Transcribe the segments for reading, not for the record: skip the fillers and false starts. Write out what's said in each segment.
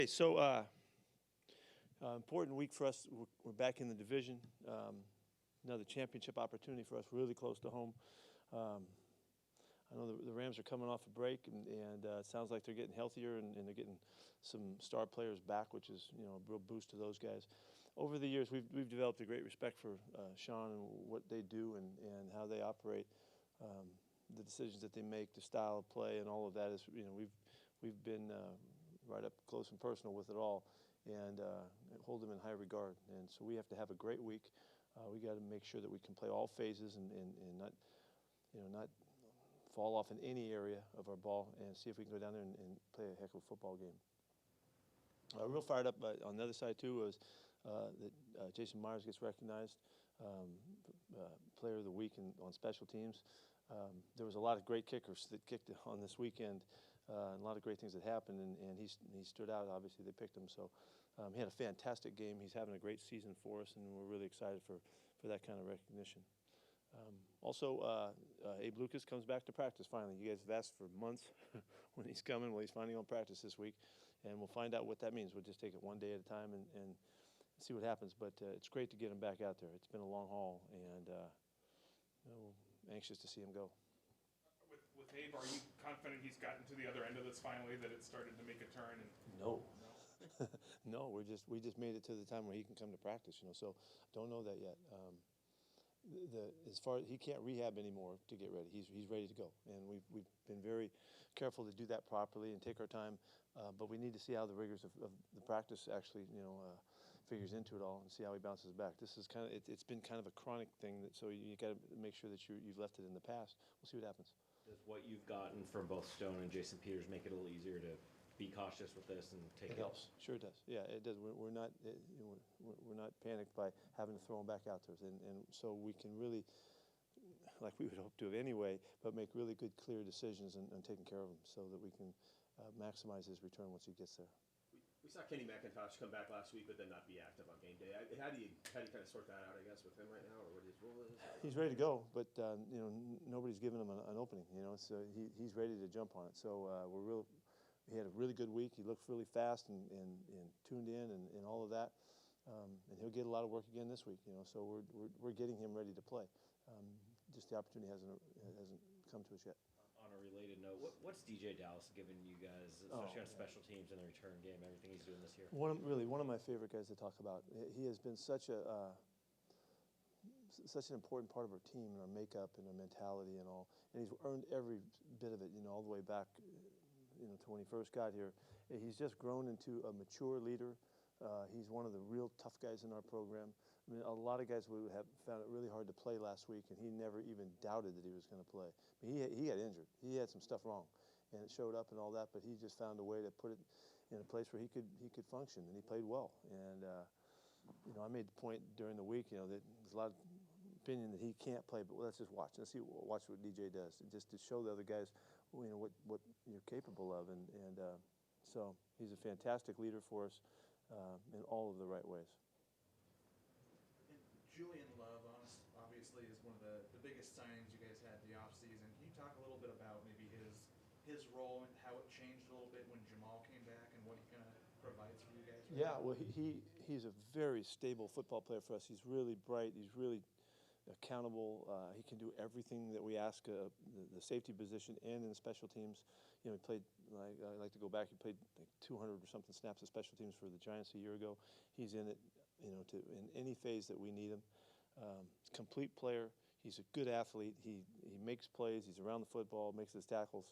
Hey, so important week for us. We're back in the division. Another championship opportunity for us, really close to home. I know the Rams are coming off a break, and it sounds like they're getting healthier, and they're getting some star players back, which is a real boost to those guys. Over the years, we've developed a great respect for Sean and what they do and how they operate, the decisions that they make, the style of play, and all of that is we've been right up close and personal with it all, and hold them in high regard. And so we have to have a great week. We got to make sure that we can play all phases and not fall off in any area of our ball, and see if we can go down there and play a heck of a football game. Real fired up on the other side too was that Jason Myers gets recognized Player of the Week on special teams. There was a lot of great kickers that kicked on this weekend. And a lot of great things that happened, and he stood out. Obviously, they picked him. So he had a fantastic game. He's having a great season for us, and we're really excited for that kind of recognition. Also, Abe Lucas comes back to practice finally. You guys have asked for months when he's coming. Well, he's finally on practice this week, and we'll find out what that means. We'll just take it one day at a time and see what happens. But it's great to get him back out there. It's been a long haul, and we're anxious to see him go. With Abe, are you confident he's gotten to the other end of this finally, that it started to make a turn? No. No, we just made it to the time where he can come to practice, so don't know that yet. As far as he can't rehab anymore to get ready, he's ready to go, and we've been very careful to do that properly and take our time, but we need to see how the rigors of the practice actually figures into it all and see how he bounces back. This is it's been kind of a chronic thing, so you got to make sure that you've left it in the past. We'll see what happens. Does what you've gotten from both Stone and Jason Peters make it a little easier to be cautious with this and take it? It helps. Sure it does. Yeah, it does. We're not panicked by having to throw them back out there, and so we can really, like we would hope to anyway, but make really good, clear decisions and taking care of him so that we can maximize his return once he gets there. We saw Kenny McIntosh come back last week, but then not be active on game day. How do you kind of sort that out, I guess, with him right now, or what his role is? He's ready to go, but nobody's giving him an opening. So he's ready to jump on it. So he had a really good week. He looked really fast and tuned in and all of that, and he'll get a lot of work again this week. So we're getting him ready to play. Just the opportunity hasn't come to us yet. On a related note, what's DJ Dallas giving you guys, especially on special teams and the return game, everything he's doing this year? One of my favorite guys to talk about. He has been such an important part of our team and our makeup and our mentality and all, and he's earned every bit of it. All the way back, to when he first got here. He's just grown into a mature leader. He's one of the real tough guys in our program. I mean, a lot of guys would have found it really hard to play last week, and he never even doubted that he was going to play. But he got injured. He had some stuff wrong, and it showed up and all that. But he just found a way to put it in a place where he could function, and he played well. And I made the point during the week, that there's a lot of opinion that he can't play, but let's just watch. Let's watch what DJ does, and just to show the other guys, what you're capable of. And so he's a fantastic leader for us in all of the right ways. Julian Love, obviously, is one of the biggest signings you guys had the offseason. Can you talk a little bit about maybe his role and how it changed a little bit when Jamal came back and what he kind of provides for you guys? Yeah, well, he's a very stable football player for us. He's really bright. He's really accountable. He can do everything that we ask, the safety position and in the special teams. He played, I like to go back, he played like 200 or something snaps of special teams for the Giants a year ago. He's in it, in any phase that we need him. Complete player. He's a good athlete. He makes plays. He's around the football, makes his tackles,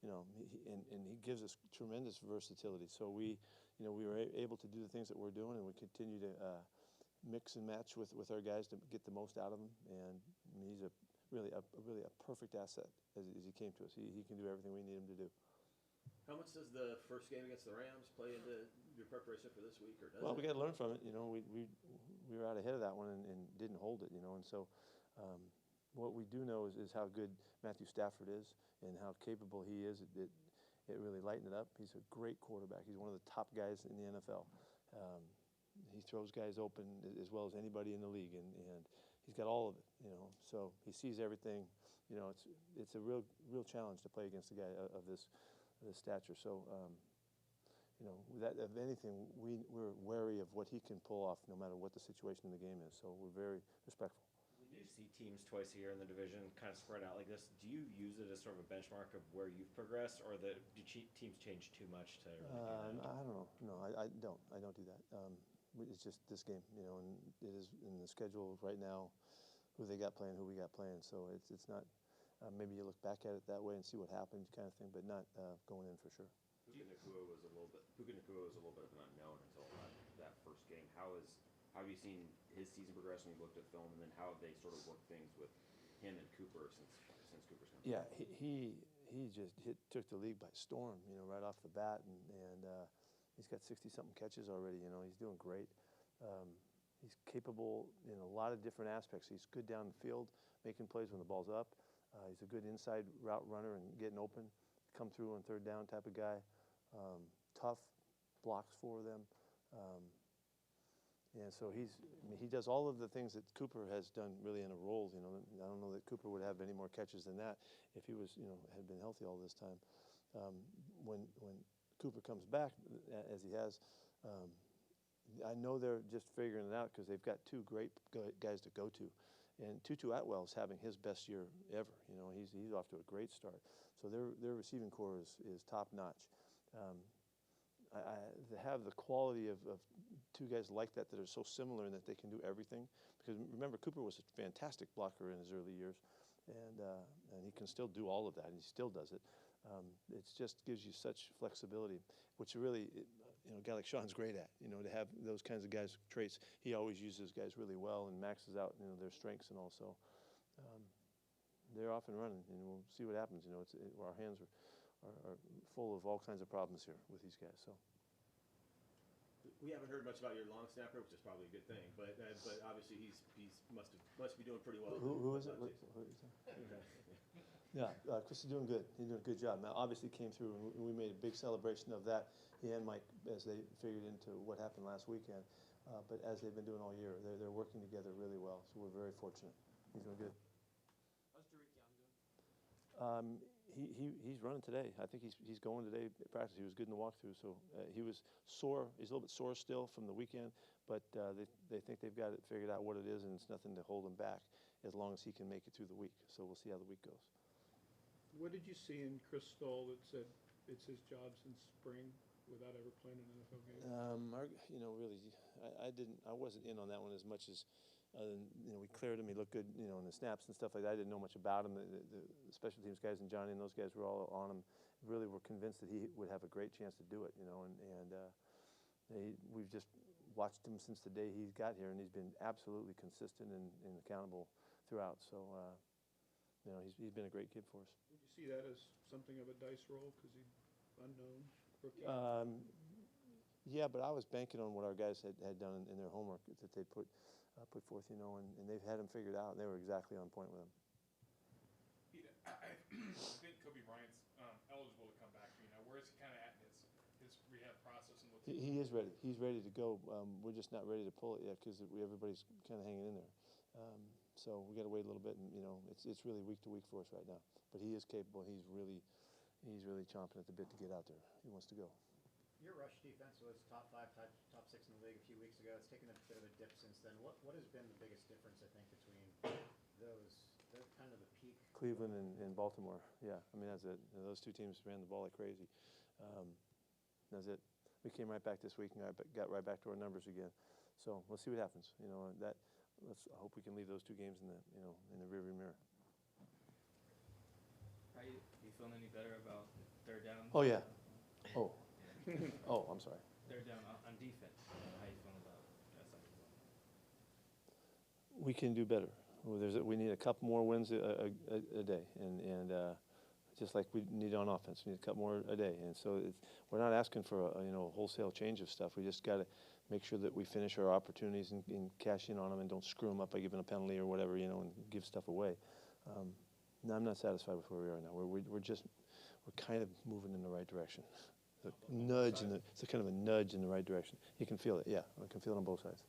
and he gives us tremendous versatility. So we were able to do the things that we're doing, and we continue to mix and match with our guys to get the most out of him. And he's really a perfect asset as he came to us. He can do everything we need him to do. How much does the first game against the Rams play into your preparation for this week, or does Well, we got to learn from it. We were out ahead of that one and didn't hold it. And so what we do know is how good Matthew Stafford is and how capable he is. It really lightened it up. He's a great quarterback. He's one of the top guys in the NFL. He throws guys open as well as anybody in the league, and he's got all of it. So he sees everything. It's a real challenge to play against a guy of this stature. So that if anything, we're wary of what he can pull off, no matter what the situation in the game is. So we're very respectful. When you see teams twice a year in the division kind of spread out like this, do you use it as sort of a benchmark of where you've progressed, or do teams change too much to really do that? I don't know. No, I don't. I don't do that. It's just this game, and it is in the schedule right now, who they got playing, who we got playing. So it's not. Maybe you look back at it that way and see what happened, kind of thing, but not going in for sure. Puka Nacua was a little bit of an unknown until that first game. How have you seen his season progress when you looked at film, and then how have they sort of worked things with him and Cooper since Cooper's come Yeah, back? he just took the league by storm, right off the bat, and he's got 60-something catches already. He's doing great. He's capable in a lot of different aspects. He's good down the field, making plays when the ball's up. He's a good inside route runner and getting open, come through on third down type of guy. Tough, blocks for them. And so he does all of the things that Cooper has done really in a role. I don't know that Cooper would have any more catches than that if he was, had been healthy all this time. When Cooper comes back, as he has, I know they're just figuring it out because they've got two great guys to go to. And Tutu Atwell's having his best year ever. He's off to a great start. So their receiving core is top notch. To have the quality of two guys like that are so similar in that they can do everything. Because remember, Cooper was a fantastic blocker in his early years, and he can still do all of that, and he still does it. It just gives you such flexibility, which really, a guy like Sean's great at. To have those kinds of guys' traits, he always uses guys really well and maxes out, their strengths and all. So they're off and running, and we'll see what happens. Our hands are full of all kinds of problems here with these guys. So. We haven't heard much about your long snapper, which is probably a good thing. But obviously he's must be doing pretty well. Who is it? Who is it? Yeah, Chris is doing good. He's doing a good job. Now, obviously came through, and we made a big celebration of that. He and Mike, as they figured into what happened last weekend. But as they've been doing all year, they're working together really well. So we're very fortunate. He's doing good. How's Derek Young doing? He's running today. I think he's going today at practice. He was good in the walkthrough. So he was sore. He's a little bit sore still from the weekend, but they think they've got it figured out what it is, and it's nothing to hold him back as long as he can make it through the week. So we'll see how the week goes. What did you see in Chris Stoll that said it's his job since spring without ever playing an NFL game? Really, I wasn't in on that one as much as, we cleared him. He looked good, in the snaps and stuff like that. I didn't know much about him. The special teams guys and Johnny and those guys were all on him. Really were convinced that he would have a great chance to do it, we've just watched him since the day he got here, and he's been absolutely consistent and accountable throughout. So, he's been a great kid for us. Would you see that as something of a dice roll because he's unknown rookie? Yeah, but I was banking on what our guys had done in their homework that they put forth, and they've had him figured out, and they were exactly on point with him. Pete, I think Kobe Bryant's eligible to come back. Where is he kind of at in his rehab process? And He is ready. He's ready to go. We're just not ready to pull it yet because everybody's kind of hanging in there. So we got to wait a little bit, and it's really week to week for us right now. But he is capable. He's really chomping at the bit to get out there. He wants to go. Your rush defense was top 5, top 6 in the league a few weeks ago. It's taken a bit of a dip since then. What has been the biggest difference, I think, between those kind of the peak? Cleveland and Baltimore. Yeah, that's it. Those two teams ran the ball like crazy. That's it. We came right back this week and got right back to our numbers again. So let's see what happens. I hope we can leave those two games in the rearview mirror. Are you feeling any better about third down? Oh yeah. Oh. Oh, I'm sorry. Third down on defense. How you feeling about that? We can do better. We need a couple more wins a day, and just like we need on offense, we need a couple more a day. And so we're not asking for a wholesale change of stuff. We just got to make sure that we finish our opportunities and cash in on them and don't screw them up by giving a penalty or whatever, and give stuff away. No, I'm not satisfied with where we are now. We're kind of moving in the right direction. It's kind of a nudge in the right direction. You can feel it, yeah. I can feel it on both sides.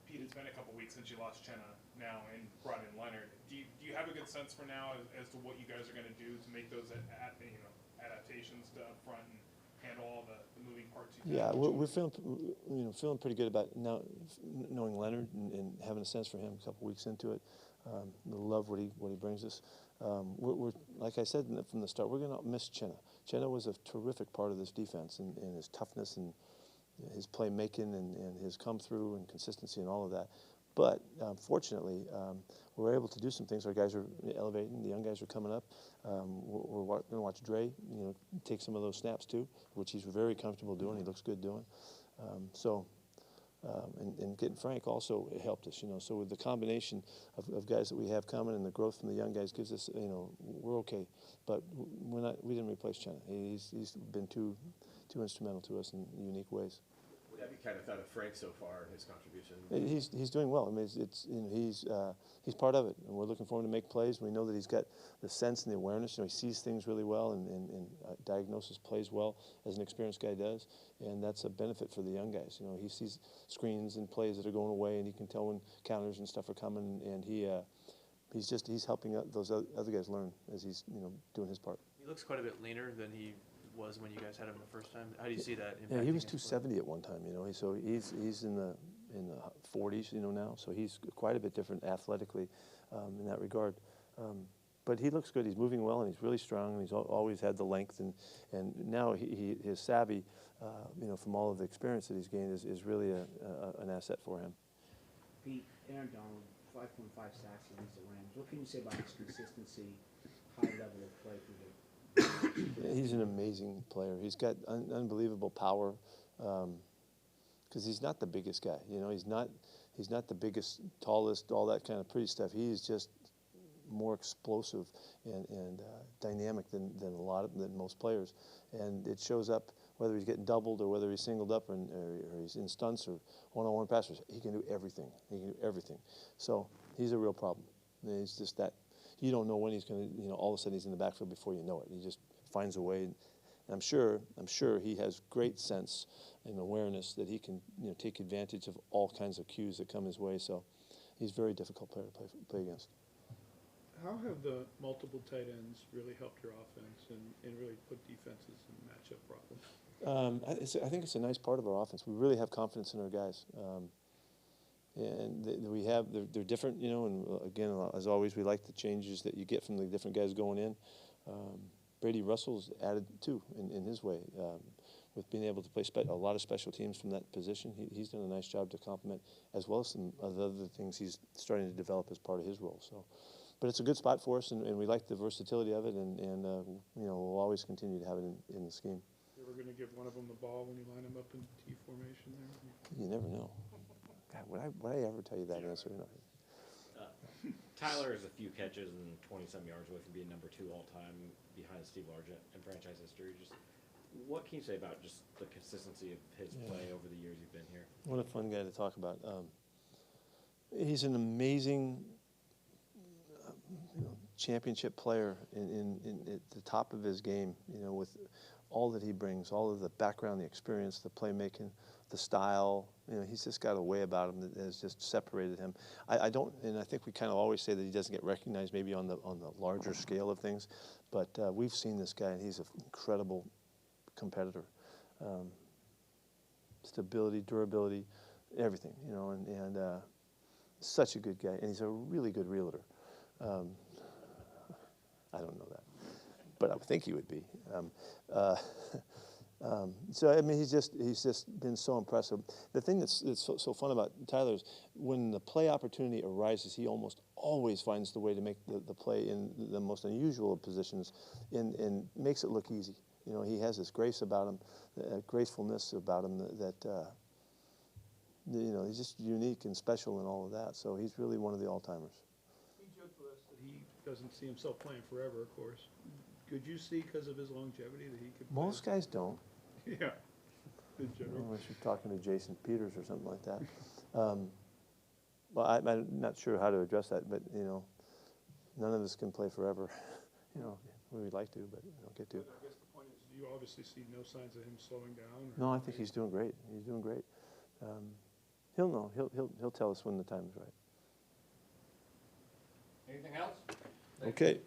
Pete, it's been a couple weeks since you lost Chenna now and brought in Leonard. Do you have a good sense for now as to what you guys are going to do to make those adaptations to up front and handle all the moving parts? Yeah, we're feeling pretty good about now knowing Leonard and having a sense for him a couple weeks into it. Love what he brings us. We're like I said from the start, we're going to miss Chenna. Chenna was a terrific part of this defense, and his toughness and his playmaking and his come through and consistency and all of that. But fortunately, we're able to do some things. Our guys are elevating. The young guys are coming up. We're going to watch Dre, take some of those snaps too, which he's very comfortable doing. He looks good doing. And getting Frank also helped us, So with the combination of guys that we have coming and the growth from the young guys gives us, we're okay. But we didn't replace Chenna. He's been too instrumental to us in unique ways. What have you kind of thought of Frank so far and his contribution? He's doing well. I mean, he's part of it, and we're looking for him to make plays. We know that he's got the sense and the awareness. He sees things really well and diagnoses plays well, as an experienced guy does, and that's a benefit for the young guys. He sees screens and plays that are going away, and he can tell when counters and stuff are coming, and he's helping those other guys learn as he's doing his part. He looks quite a bit leaner than he was when you guys had him the first time. How do you see that impacting? Yeah, he was his play? 270 at one time. So he's in the 40s, now. So he's quite a bit different athletically in that regard. But he looks good. He's moving well, and he's really strong, and he's always had the length. And now his savvy, from all of the experience that he's gained, is really an asset for him. Pete, Aaron Donald, 5.5 sacks against the Rams. What can you say about his consistency, high level of play for the? He's an amazing player. He's got unbelievable power because he's not the biggest guy. He's not the biggest, tallest, all that kind of pretty stuff. He's just more explosive and dynamic than most players, and it shows up whether he's getting doubled or whether he's singled up or he's in stunts or one-on-one passes. He can do everything. So he's a real problem. It's just that. You don't know when he's going to, all of a sudden he's in the backfield before you know it. He just finds a way. And I'm sure he has great sense and awareness that he can, take advantage of all kinds of cues that come his way. So he's a very difficult player to play against. How have the multiple tight ends really helped your offense and really put defenses in matchup problems? I think it's a nice part of our offense. We really have confidence in our guys. And they're different, and again, as always, we like the changes that you get from the different guys going in. Brady Russell's added too in his way with being able to play a lot of special teams from that position. He's done a nice job to complement, as well as some of the other things he's starting to develop as part of his role. So, but it's a good spot for us, and we like the versatility of it, and we'll always continue to have it in the scheme. You're ever going to give one of them the ball when you line them up in T formation there? You never know. God, would I ever tell you that answer? Tyler is a few catches and 20-some yards away from being number 2 all-time behind Steve Largent in franchise history. Just what can you say about just the consistency of his play over the years you've been here? What a fun guy to talk about. He's an amazing championship player at the top of his game, with all that he brings, all of the background, the experience, the playmaking, the style. He's just got a way about him that has just separated him. I think we kind of always say that he doesn't get recognized maybe on the larger scale of things, but we've seen this guy, and he's an incredible competitor. Stability, durability, everything, and such a good guy, and he's a really good realtor. I don't know that, but I would think he would be. So I mean, he's just been so impressive. The thing that's so fun about Tyler is when the play opportunity arises, he almost always finds the way to make the play in the most unusual of positions, and makes it look easy. He has this grace about him, gracefulness about him that he's just unique and special and all of that. So he's really one of the all-timers. He joked with us that he doesn't see himself playing forever, of course. Could you see, because of his longevity, that he could play? Most guys don't. Yeah, in general. Unless you're talking to Jason Peters or something like that. Well, I'm not sure how to address that, but, none of us can play forever. We'd like to, but we don't get to. But I guess the point is, you obviously see no signs of him slowing down. No, I think he's doing great. He's doing great. He'll know. He'll tell us when the time is right. Anything else? Okay.